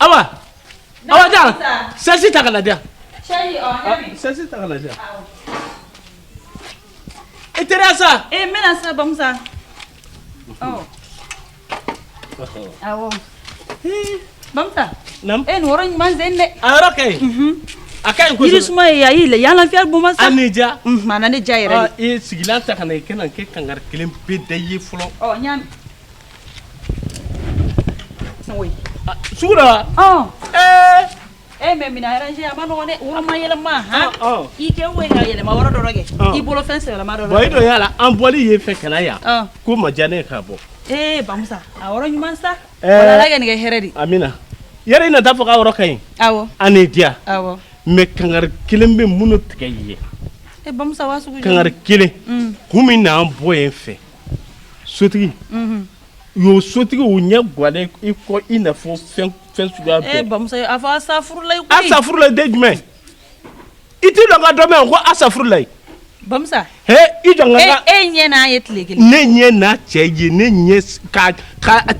Awa jan sesi ta kana dia shayi sesi ta kana dia Teresa mena sa Bamsa awo Bamsa nam noro man zenne okay akai ko suma yayi ya lafiya bu masa anija mana ne jayere sigilan ta kana kenan ke kangar kilim be dayi fulo nyam oui sura me mina arrange amano ne wuro ma yele ma ha ike we ga yele ma woro doroge I bolo fense la ma doroge boy do yala an boli ye fe kana ya ko ma jane ka bo Bamsa aworo nyuman sa wala la gani ga heredi amina yare ina dafa ka woro kai awo ane dia awo me kangar kilim be munu tkaye Bamsa wasu kangar kile humi na an boye fe sotigi yo sotigi o nya gwale iko ina fo fen suga be Bamsa afa asafurulay ko asafurulay de jume iti lo ga do me ko asafurulay Bamsa i jonga nye na yetlege ne nye na cheje ne nye ka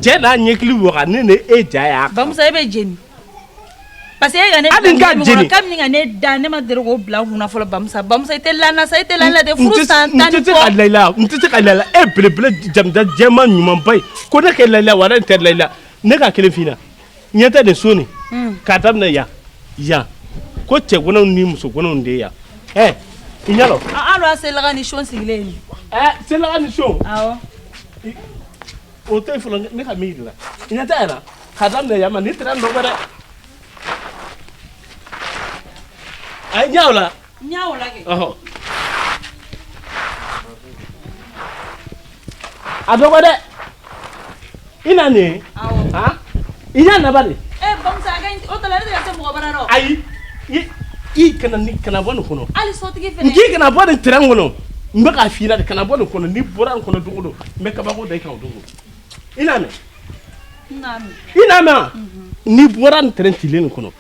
che na nye kli wo ga ne jaya Bamsa be jeni parce que ga ne kam ni ga ne da ne ma dero go bla huna folo Bamsa ite lana de furu santani ko ntite ka laila ble jamda jema nyuma bay ko ne ke laila wala inter laila ne ka kele fina nyata de soni ka tabna ya ko che gona ni muso gona nde ya inyalo alo aselaga ni shon sigileni selaga ni shon awo o te fulo ne ka mi la nyata era ka tabna ya ma ni tran do bare ay nyawla ke adogo de ina ne ha ina na bale Bamsa ga o tala de ya mo bararo ay I kana bonu kono ali sotigi fene ngi kana bonu triangle mbe ka fina de kana bonu kono ni boran kono dugudo mbe ka ba ko dai kan dugudo ina me ni boran trentilen kono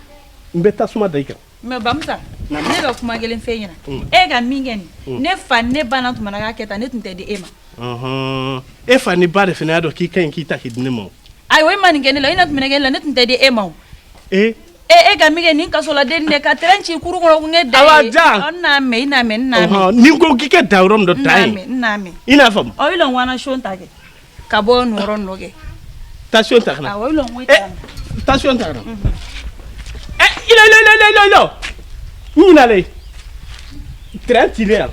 mbe tasuma dai kan me Bamsa ne ga kuma gelen fenyina ga mingeni ne fa ne bana tuma na ga keta ne tunte de ema e fa ni ba de fena do ki kan ki ta hidne mo ay we man ngeni la ina tuma gelen ne tunte de ema ga mingeni ka sola de ne ka trenchi kuru ko ngeda onna me ina me ni ko ki ke dawrom do tay ina fam o ilon wana shon tage ka bo no ron noge station ta kana o ilon weta station ta kana ilo ina le tranquille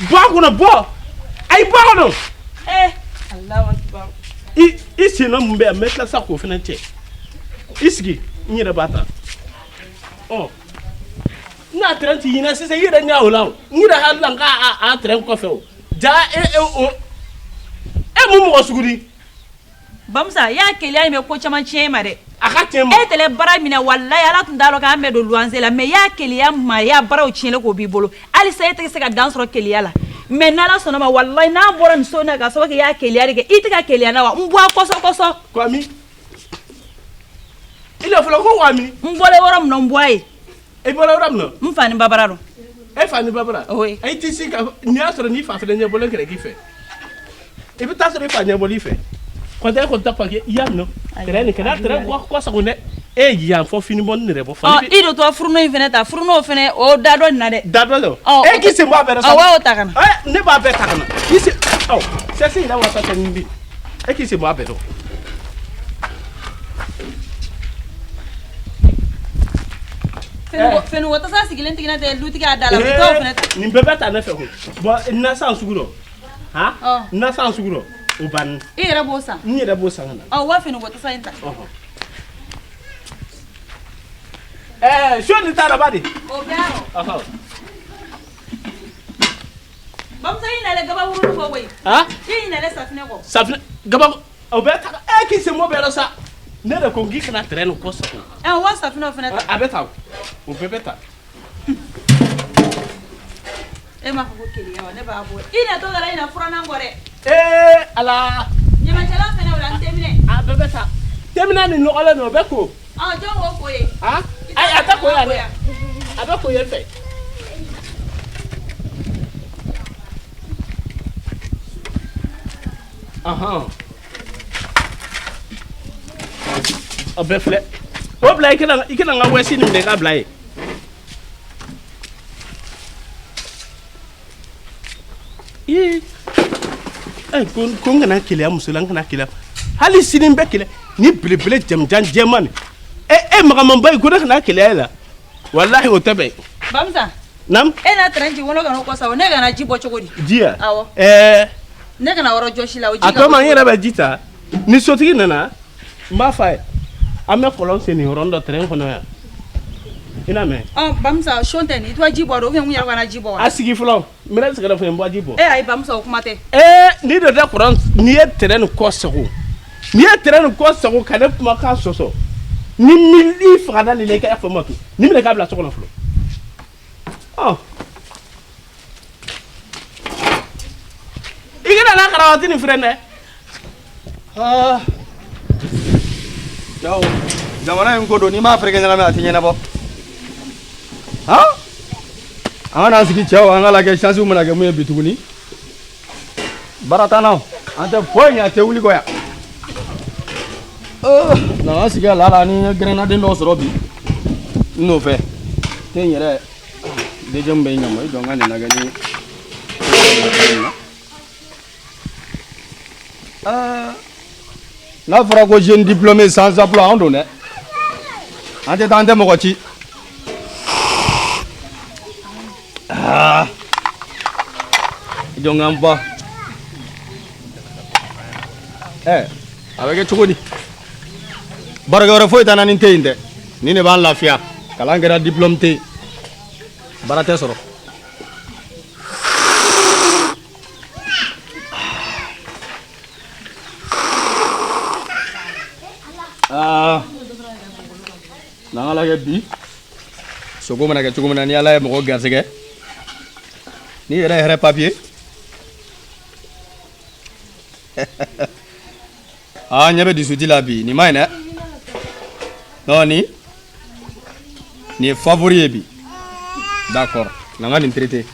bo ay bo no Allahu akbar isi no mbe metla sa ko fena che isgi nyira bata na tranquille ina se yira nyaawla nyira halan ka a tren ko fe ja mu mo suguri Bamsa ya kele me ko chama chema de aka chema tele bara mina wallahi ala tun dalo ka me do luanze la me ya kele ya ma ya bara o chile ko bi bolo ali se te se ka dans ro kele ya la me na la sona ma wallahi na bora nso na ka so ke ya kele ya de ite ka kele ya na wa mbwa koso kwa mi ile folo ko wa mi mbole woram no mbwaye bole woram no mfani babara ro fani babara oui ay ti si ka ni asoro ni fa fe nye bole kere gife bi ta so fa nye bole fe ko de ko ta pa ke ya no tere ni kana tere ko sa ko ne ya fo fini bon ni re bo fa ido to furno infinita furno fene o dado na de dado do ki se mo abere sa wa o takana ne ba be takana ki se se si na wa ta tan bi ki se mo abere fenu wata sa sigilen tigina de luti ga dala to feneta ni bebe ta na fe ko bo na sa suguro ha na sa suguro o ban ira bosa ni ra bosa na wa fenu wata sa inta sho ni ta rabadi o biaro Bamsa ina le gaba wuru ko we ina le safne gaba o be ta ki se mo be ra sa ne da ko ngi kana tren ko sa ko wa safne feneta abeta o bebeta ma ko keli ya ne ba bo ina to gara ina furana ngore ala nyama chala fene wala ntemine bebeta temina ni no ala no be ko jo wo ko ye ay ata ko ya ne aba ko ye fe a bɛɛ filɛ o bila i kana n ka wɛsi nin minɛ k'a bila ye ko n kana keleya muso la n kana keleya hali sini n bɛ keleya ni belebele jamujan jɛman nin magamanba ye ko ne kana keleya la walahi o tɛ bɛn Bamusa Nam? Na tɛrɛn ci wolo kana ko sa ne kana ji bɔ cogo di ji ya awɔ ne kana yɔrɔ jɔsi la o ji a to ma n yɛrɛ bɛ ji ta ni sotigi nana n b'a f'a ye an bɛ kɔlɔn sen nin yɔrɔnin dɔ tɛrɛn kɔnɔ yan i n'a mɛn Bamusa son tɛ nin i tɔ ji bɔ don n yɛrɛ kana ji bɔ wa a sigi fɔlɔ n bɛna segin fɔ n bɔ ji bɔ ayi Bamusa o kuma tɛ ni dɔ tɛ kɔlɔn n'i ye tɛrɛn nin kɔ sago n'i ye tɛrɛn nin kɔ sago ka ne kumakan sɔsɔ ni i fagada nin la i ka fɔ ma to ni minɛ k'a bila so kɔnɔ fɔlɔ i kana n'a karawati nin filɛ dɛ jamana in ko don n'i m'a fɛrɛkɛ ɲagami a tɛ ɲɛnabɔ an ka n'an sigi cɛw an ka lajɛ chances mana kɛ mun ye bi tuguni baara t'an na an tɛ foyi ɲɛ a tɛ wuli kɔ yan na an sigi a la ni gɛrɛnaden dɔw sɔrɔ bi n n'o fɛ tɛ n yɛrɛ deuxième bɛ ɲama i dɔn ka nin lajɛ ni n'a fɔra ko jeune diplômé sans emploi an don dɛ an tɛ taa an tɛ mɔgɔ ci jɔn k'an ba a bɛ kɛ cogo di barakɛ wɛrɛ foyi t'an na ni tɛ yen dɛ nin de b'an lafiya kalan kɛra diplôme tɛ yen baara tɛ sɔrɔ n'an ka lajɛ bi sogo mana kɛ cogo min na ni ala ye mɔgɔ garisɛgɛ n'i yɛrɛ ye hɛrɛ papiye ɲɛ bɛ dusudi la bi nin ma ɲi dɛ non nin ye favori ye bi d'accord n'an ka nin traité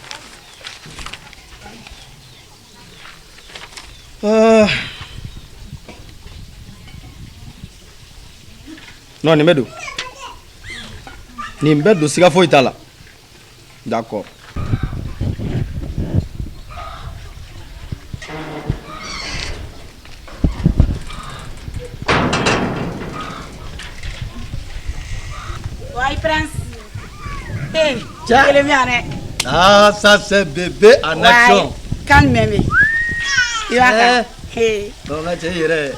non nin bɛ don nin bɛ don siga foyi t'a la d'accord ouais prince quel est bien ah ça c'est bébé en action calme bébé il va donc là tu es yɛrɛ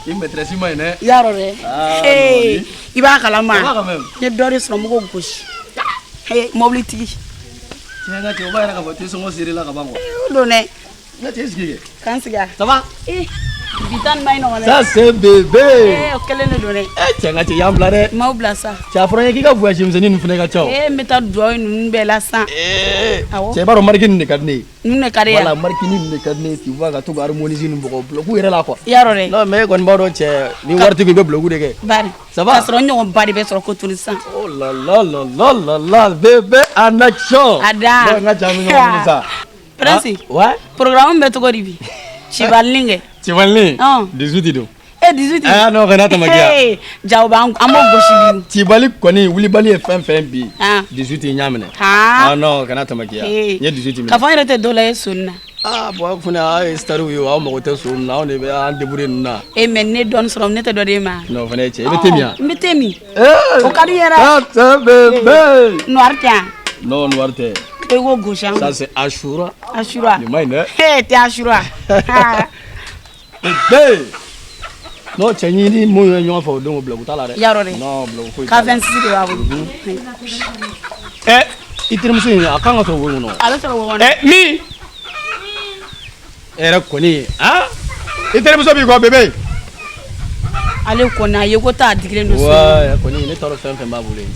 i maîtresse ma ɲi dɛ yarɔ dɛ i b'a kalama n ye dɔ de sɔrɔ mɔgɔw gosi mɔbili tigi tiɲɛ ka cɛ o b'a yɛrɛ k'a fɔ te sɔngɔ seri la ka ban quoi o don dɛ n ka cɛ sigi kɛ k'an sigi a ça va bitani ma ɲi nɔgɔ dɛ ça c'est bébé o kelen de don dɛ cɛ ka cɛ y'an bila dɛ m'aw bila sa cɛ a fɔra n ye k'i ka voyage misɛnnin ninnu fana ka ca o n bɛ taa duwawu ninnu bɛɛ la san awɔ cɛ i b'a dɔn marque nin de ka di ne ye ninnu de ka di yan voilà marque nin de ka di ne ye tu vois ka to ka harmoniser nin bɔgɔ bloc yɛrɛ la quoi yarɔ dɛ non mais e kɔni b'a dɔn cɛ ni waritigi i bɛ bloc de kɛ bari ça va k'a sɔrɔ ɲɔgɔn ba de bɛ sɔrɔ ko tuni san oh là là là là là là bébé en action a da n ka cɛ an bɛ ɲɔgɔn minɛ sa prince ouais programme bɛ cogo di bi cibalini kɛ cibalini 18 don 18 ah non kana tamakiya jaw b'an an b'o gosi bi cibali kɔni wulibali ye fɛn fɛn bi 18 in y'a minɛ ah non kana tamakiya n ye 18 minɛ k'a fɔ an yɛrɛ tɛ dɔ la ye soni na ah bon fana aw ye stariw ye aw mago tɛ so na aw de bɛ an débrouiller ninnu na mais ne dɔɔni sɔrɔ ne tɛ dɔ d'e ma non fana ye cɛ i bɛ te min yan n bɛ te min o ka di yɛrɛ ça c'est bébé noir tɛ yan non noir tɛ i ko gosi an ça c'est Ashura Ashura nin ma ɲi dɛ tɛ Ashura bébé non cɛ ɲini mun ye ɲɔgɔn fɛ o don o bloc t'a la dɛ yarɔ dɛ non bloc foyi ka 26 de b'a bolo i terimuso in a kan ka sɔrɔ wo kɔnɔ a bɛ sɔrɔ wo kɔnɔ min e yɛrɛ kɔni i terimuso b'i kɔ bébé ale kɔni a ye ko taa digilen don so ouais kɔni ne t'a dɔn fɛn fɛn b'a bolo yen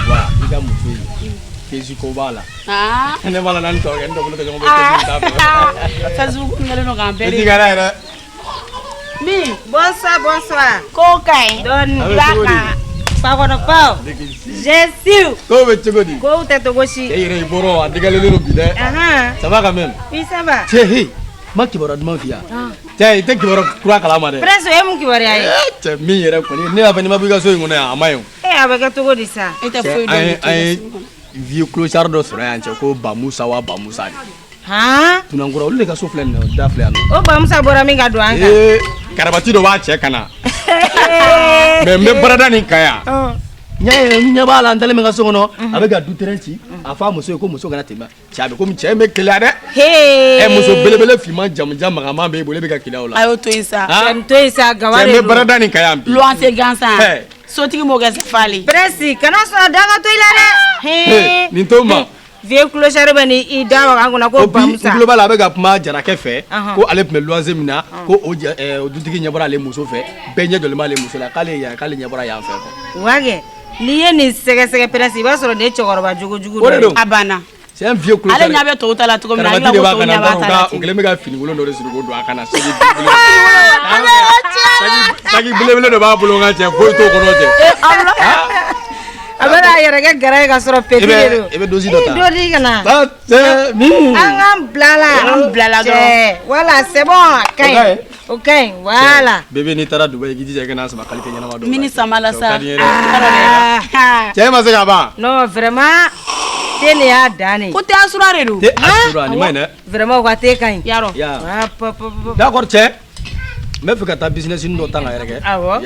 wa i ka muso in kesi ko b'a la ne b'a la n'an tɔ kɛ n dɔgɔnin tɛ ɲɔgɔn bɛ kesi t'a fɛ Facebook kɛlen don k'an bɛɛ de i tigɛra yɛrɛ min Bonsoir. ko ka ɲi Dɔɔni. a bɛ cogo di Fakɔnɔbaw. Je suis. ko bɛ cogo di Kow tɛ togo si. e yɛrɛ i bɔra o a dégagalen don bi dɛ ça va quand même Oui, ça va. cɛ he ma kibaruya duman f'i ye cɛ i tɛ kibaruya kura kalama dɛ. Prince ye mun kibaruya ye? Cɛ min yɛrɛ kɔni ne y'a fɔ n'i ma bɔ i ka so in kɔnɔ yan a ma ɲi o. A bɛ kɛ cogo di sa? E tɛ foyi dɔn. An ye vieux clochard dɔ sɔrɔ yan cɛ ko Bamusa wa Bamusa de. Han? Tunankura olu de ka so filɛ nin ye da filɛ yan nɔ. O Bamusa bɔra min ka don an kan. Karabati dɔ b'a cɛ ka na. Mais n bɛ barada nin kan yan. N ɲɛ b'a la n dalen min ka so kɔnɔ a bɛ ka du terrain ci a fɔ a muso ye ko muso kana tɛmɛ cɛ a bɛ komi cɛ in bɛ keleya dɛ. Muso belebele finman jamujan magaman bɛ e bolo e bɛ ka keleya o la. A y'o to yen sa. To yen sa gawa de Cɛ n don. bɛ barada nin kan yan bi. Luwanse gansan. Sotigi m'o kɛ falen. Prince kana sɔn daga to i la dɛ. Nin to n ma. Vieux clochard bɛ ni da waga kunna ko Bamusa. N tulo b'a la a bɛ ka kuma Jarakɛ fɛ ko ale tun bɛ luwanse min na ko o dutigi ɲɛ bɔra ale muso fɛ bɛɛ ɲɛ jɔlen b'ale muso la k'ale ɲɛ bɔra yan fɛ. Wage n'i ye nin sɛgɛsɛgɛ Prince i b'a sɔrɔ nin ye cɛkɔrɔba jogojugu O de don. A banna. C'est un vieux clochard. Ale ɲɛ bɛ tɔw ta la cogo min na ale Karabati de ko b'a tɔw kan ɲɛ na b'a ta la o kɛlen bɛ ka finikolon dɔ de siri ko don a kan na sagi belebele dɔ b'a bolo n ka cɛ foyi t'o kɔnɔ cɛ. a bɛ n'a yɛrɛ kɛ gara ye ka sɔrɔ petit de don. I bɛ dosi dɔ ta. Dodi ka na. Min. An k'an bila la. An bila la dɔrɔn. Voilà c'est bon a ka ɲi. O ka ɲi voilà. Bébé n'i taara Dubaï k'i jija i kana sama qualité ɲɛnama dɔ. Mini sama la sa. Cɛ ma se ka ban. Non vraiment te ne y'a dan ne. Ko tɛ asura de don. Tɛ asura nin ma ɲi dɛ. Vraiment o ka te ka ɲi. Yarɔ. D'accord cɛ. N bɛ fɛ ka taa business dɔ ta n ka yɛrɛ kɛ. Awɔ.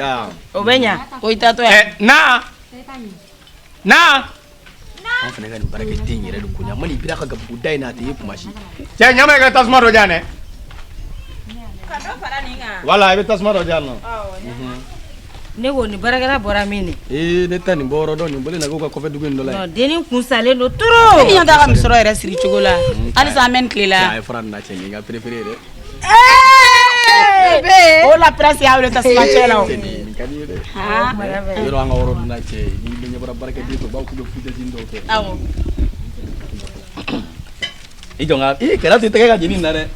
O bɛ ɲa. O y'i taatɔ yan. Na. An fana ka nin baarakɛden yɛrɛ de koɲa ma nin bira ka gabugu da in na a tɛ ye kuma si. Cɛ ɲama i ka tasuma dɔ di yan dɛ. Ka dɔ fara nin kan. Voilà i bɛ tasuma dɔ di yan nɔ. Ne ko nin baarakɛla bɔra min de. Ne ta nin bɔ yɔrɔ dɔn nin bolo na ko ka kɔfɛ dugu in dɔ la ye. Non denni kun salen don trop. I ɲɛ t'a ka musɔrɔ yɛrɛ siri cogo la. Halisa an bɛ nin tile la. A ye fara nin na cɛ nin ka préféré dɛ. Bébé. O la presse y'a wele tasuma cɛ la o. Nin ka di ye dɛ. Yɔrɔ an ka yɔrɔ nin na cɛ ni bɛ ɲɛbara baarakɛden dɔ b'aw k'u bɛ futɛsi dɔw kɛ. Awɔ. I jɔ n ka kɛlɛ tɛ tɛgɛ ka jeni nin na dɛ.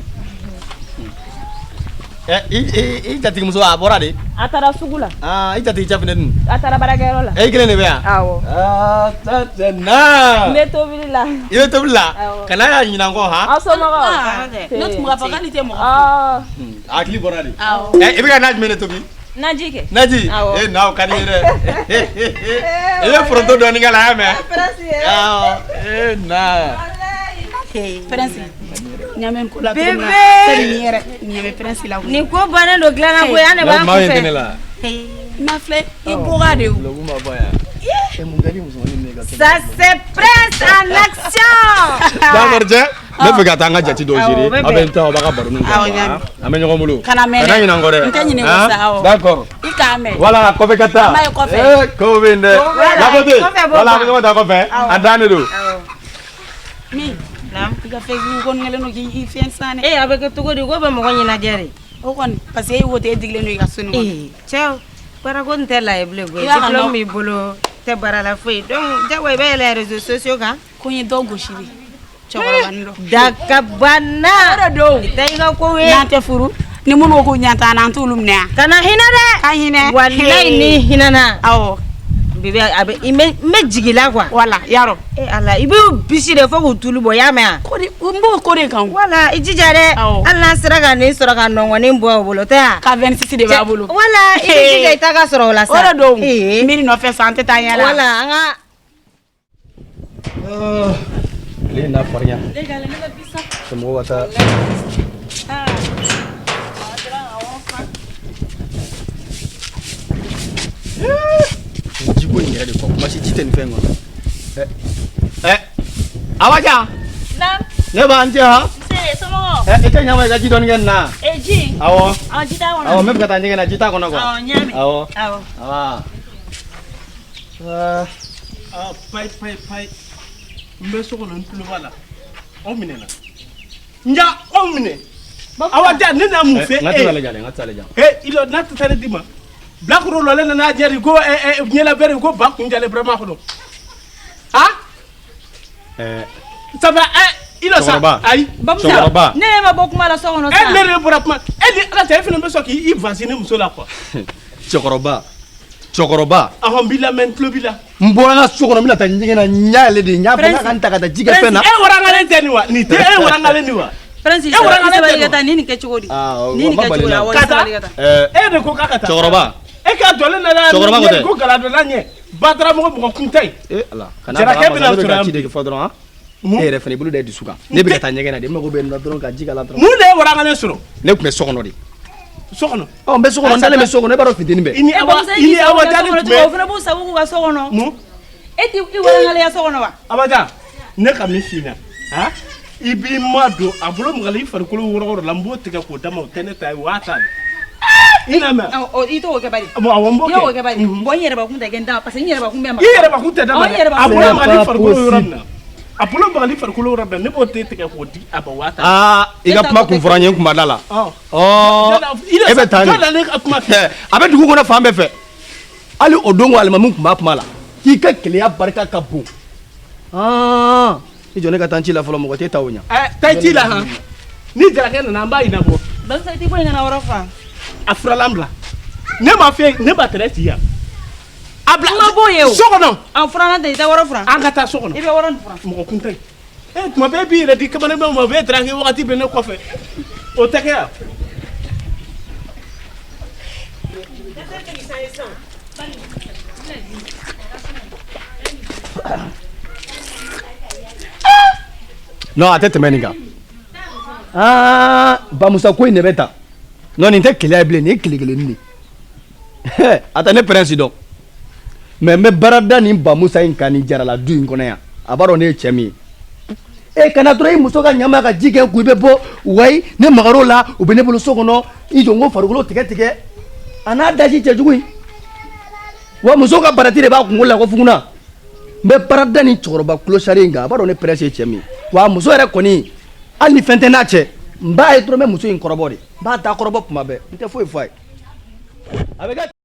I jatigimuso a bɔra de. A taara sugu la. I jatigi cɛ fɛnɛ dun. A taara baarakɛyɔrɔ la. I kelen de bɛ yan. Awɔ. Na. N bɛ tobili la. I bɛ tobili la. Kana y'a ɲinan kɔ han. Aw somɔgɔw. Ne tun b'a fɔ k'ale tɛ mɔgɔ. Hakili bɔra de. Awɔ. I bɛ ka na jumɛn de tobi. Naji kɛ. Naji. Na o ka di ye dɛ. I bɛ foronto dɔɔni k'a la y'a mɛn. Na. Prince. Ɲamɛ ko la Bébé. Nin yɛrɛ ɲamɛ Prince la. Nin ko bannen don dilanna ko yan ne b'a Maa ye kɔfɛ. tɛnɛ la. Ma filɛ i bɔga de o. Logun ma bɔ yan. Mun ka di musomanin ne ka so. Ça c'est Prince en action. D'accord cɛ. Ne fɛ ka taa n ka jate dɔw Awɔ, gérer. o bɛ Aw bɛ n ta aw b'a ka baronin kɛ. Awɔ, ɲami. An bɛ ɲɔgɔn bolo. Kana mɛn dɛ. Kana ɲinɛ n kɔ dɛ. N tɛ ɲinɛ o sa, awɔ. D'accord. I k'a mɛn. Voilà kɔfɛ ka taa. An b'a ye kɔfɛ. Ko bɛ yen dɛ. Lakote. Kɔfɛ bɔ Voilà ban. an bɛ ɲɔgɔn ta kɔfɛ. A dan de don. Min. Naam. I ka Facebook ko ŋɛlen don k'i fɛn san dɛ. A bɛ kɛ cogo di ko bɛ mɔgɔ ɲɛnajɛ de. O kɔni parce que e wo tɛ e digilen don i ka so nin kɔnɔ. Cɛw baarako nin tɛ la ye bilen koyi. I b'a ka Diplôme nɔ- b'i bolo tɛ baara la foyi donc jagoya i bɛ yɛlɛ réseaux sociaux kan. Ko n ye dɔw gosi de. Cɛkɔrɔbanin dɔ. Dakabana. O de don. I tɛ i ka ko ye. N'an tɛ furu ni minnu ko k'u ɲɛ t'an na an t'olu minɛ yan. Kana hinɛ dɛ. Ka hinɛ. Walayi ni hinɛna. Awɔ. Bébé a bɛ n bɛ jigin la quoi. Wala yarɔ. Ala i bɛ bisi de fo k'u tulu bɔ y'a mɛn yan. Ko de n b'o ko de kan. Wala i jija dɛ. Awɔ. Hali n'a sera ka nin sɔrɔ ka nɔngɔnin bɔ o bolo tɛ yan. Ka 26 de b'a bolo. Wala i bɛ jija i ta ka sɔrɔ o la sa. O de don. Ee. N bɛ nin nɔfɛ sa an tɛ taa ɲɛ la. Wala an ka. Ale n'a farinya. Somɔgɔw ka taa. Jiko in yɛrɛ de kɔ kuma si ji tɛ nin fɛn kɔnɔ. Abacha. Naam. Ne b'an cɛ ha. Se somɔgɔw. I tɛ ɲama i ka ji dɔɔni kɛ nin na. Ji. Awɔ. Ji t'a kɔnɔ. Awɔ n bɛ fɛ ka taa ɲɛgɛn na ji t'a kɔnɔ quoi. Awɔ ɲami. Awɔ. Awɔ. Pai. N bɛ so kɔnɔ n tulo b'a la. Aw minɛna. N ja aw minɛ. Awa ja ne n'a mun fɛ N ka taa lajɛ n ka taa lajɛ. ilo n'a tɛ taa ne di ma. Bilakoro lɔlen nana jɛri ko ɲɛlabɛri ko ba kun jalen vraiment kɔnɔ. Ah? Ça va ilo sa. Ayi. Cɛkɔrɔba. Ne ma bɔ kuma la so kɔnɔ sa. Ne de bɔra kuma. Ni ala tɛ e fana bɛ sɔn k'i vacciner muso la quoi. Cɛkɔrɔba. Ahɔn b'i la mɛ n tulo b'i la. N bɔra n ka so kɔnɔ n bɛna taa ɲɛgɛn na n y'a yɛlɛ de n y'a fɔ n ka n ta ka taa ji kɛ fɛn na. E warangalen tɛ nin wa? Nin tɛ e warangalen nin wa? Prince sabali ka taa ni kɛ cogo di ni kɛ cogo la wa sabali ka taa e de ko k'a ka taa cɛkɔrɔba e k'a dɔlen na la cɛkɔrɔba ko tɛ ko galadɔla ɲɛ batara mɔgɔ kun tɛ ala kana Cɛla kɛ bɛna bɛ sɔrɔ ka yan ci de fɔ dɔrɔn e yɛrɛ fana i bolo da dusu kan ne bɛ ka taa ɲɛgɛn na de mago bɛ n na dɔrɔn ka ji k'a la dɔrɔn mun de ye waragalen sɔrɔ ne tun bɛ so kɔnɔ de so kɔnɔ n bɛ so kɔnɔ n dalen bɛ so kɔnɔ ne b'a dɔn fitinin bɛ i ni awa jali tun bɛ o fana b'u sago k'u ka so kɔnɔ mun e tɛ i warangaleya so kɔnɔ wa abaja ne ka min f'i ɲɛna han i b'i ma don a bolo magali i farikolo wɔrɔkɔrɔ la n b'o tigɛ k'o d'a ma o tɛ ne ta ye o y'a ta de i n'a mɛn i t'o kɛ bari awɔ n b'o i y'o kɛ bari bon n yɛrɛbakun tɛ kɛ n da parce que n yɛrɛbakun bɛ ma i yɛrɛbakun tɛ d'a ma dɛ a bolo magali farikolo yɔrɔ min na a bolo magali farikolo yɔrɔ min na ne b'o tigɛ k'o di a ma o y'a ta i ka kuma kun fɔra n ye n kun ma da la e bɛ taa ne ka kuma fɛ a bɛ dugu kɔnɔ fan bɛɛ fɛ hali o don ko alimami kun b'a kuma la k'i ka keleya barika ka bon i jɔ ne ka taa ci la fɔlɔ mɔgɔ tɛ taa o ɲɛ taa ci la han ni jarakɛ nana an b'a ɲɛnabɔ barisa i tɛ bɔ yen ka na yɔrɔ fa a furalan bila ne ma fɛ ne ba tɛrɛ ci yan a bila ma bɔ yen o so kɔnɔ an furanna tɛ i tɛ yɔrɔ furan an ka taa so kɔnɔ i bɛ yɔrɔ nin furan mɔgɔ kun tɛ yen tuma bɛɛ b'i yɛrɛ di kamalenw ma o bɛ darakɛ wagati bɛ ne kɔfɛ o tɛ kɛ yan non a tɛ tɛmɛ nin kan bamusa ko in de bɛ ta non nin tɛ keleya bilen nin ye kele kelenni de a tɛ ne prince dɔn mais n bɛ baara da nin bamusa in kan nin jarala du in kɔnɔ yan a b'a dɔn ne ye cɛ min ye kana dɔrɔn i muso ka ɲama ka ji kɛ kun i bɛ bɔ wayi ne magar'o la u bɛ ne bolo so kɔnɔ i jɔ n ko farikolo tigɛ tigɛ a n'a daji cɛjugu in wa muso ka barati de b'a kunkolo la ko fuguna n bɛ baara da nin cɛkɔrɔba kulosari in kan a b'a dɔn ne prince ye cɛ min ye wa muso yɛrɛ kɔni hali ni fɛn tɛ n'a cɛ n b'a ye dɔrɔn n bɛ muso in kɔrɔbɔ de n b'a da kɔrɔbɔ tuma bɛɛ n tɛ foyi fɔ a ye a bɛ kɛ